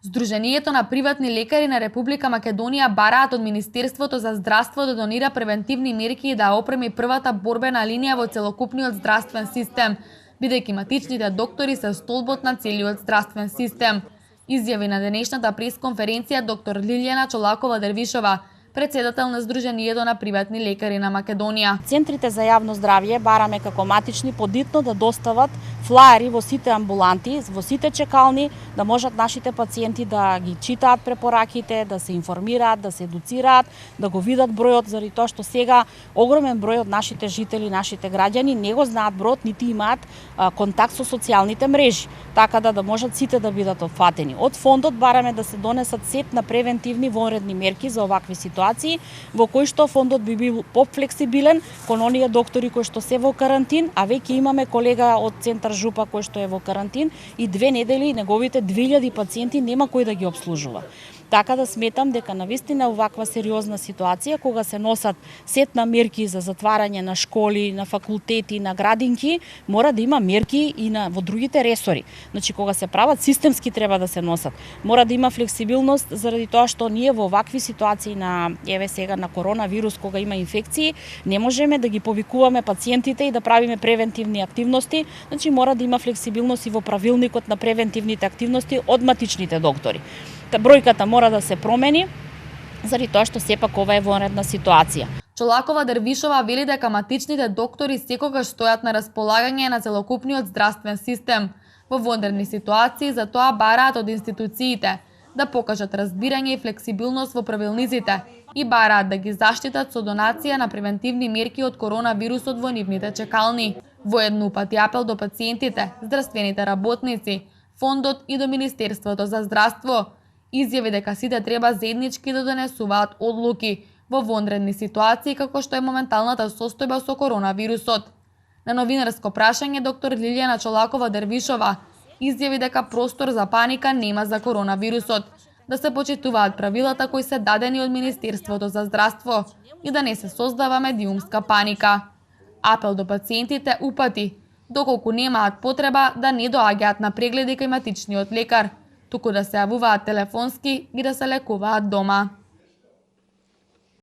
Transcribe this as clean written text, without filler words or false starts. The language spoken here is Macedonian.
Сдруженијето на приватни лекари на Република Македонија бараат од Министерството за здравство да донира превентивни мерки и да опреми првата борбена линија во целокупниот здравствен систем, бидејќи матичните доктори се столбот на целиот здравствен систем. Изјави на денешната пресконференција доктор Лилјана Чолакова-Дервишова, председател на Сдруженијето на приватни лекари на Македонија. Центрите за јавно здравје бараме како матични подитно да достават флаери во сите амбуланти, во сите чекални, да можат нашите пациенти да ги читаат препораките, да се информираат, да се едуцираат, да го видат бројот, заради тоа што сега огромен број од нашите жители, нашите граѓани не го знаат бројот, нити имаат контакт со социјалните мрежи, така да можат сите да бидат опфатени. Од фондот бараме да се донесат сет на превентивни вонредни мерки за овакви ситуации, во кои што фондот би бил пофлексибилен кон оние доктори кои што се во карантин, а веќе имаме колега од Центар Жупа кој што е во карантин и 2 недели неговите 2000 пациенти нема кој да ги обслужува. Така да сметам дека навистина оваква сериозна ситуација, кога се носат сет на мерки за затварање на школи, на факултети, на градинки, мора да има мерки и во другите ресори. Значи, кога се прават системски треба да се носат. Мора да има флексибилност заради тоа што ние во овакви ситуации на еве сега на коронавирус, кога има инфекции, не можеме да ги повикуваме пациентите и да правиме превентивни активности. Значи, мора да има флексибилност и во правилникот на превентивните активности од матичните доктори. Бројката мора да се промени, заради тоа што сепак ова е вонредна ситуација. Чолакова-Дервишова вели дека матичните доктори секогаш стојат на располагање на целокупниот здравствен систем. Во вонредни ситуации за тоа бараат од институциите да покажат разбирање и флексибилност во правилниците и бараат да ги заштитат со донација на превентивни мерки од коронавирусот во нивните чекални. Воеднупати апел до пациентите, здравствените работници, фондот и до Министерството за здравство. Изјави дека сите треба заеднички да донесуваат одлуки во вонредни ситуации како што е моменталната состојба со коронавирусот. На новинарско прашање доктор Лилјана Чолакова-Дервишова изјави дека простор за паника нема за коронавирусот, да се почитуваат правилата кои се дадени од Министерството за здравство и да не се создава медиумска паника. Апел до пациентите упати, доколку немаат потреба да не доаѓаат на прегледи кај матичниот лекар, туку да се јавуваат телефонски и да се лекуваат дома.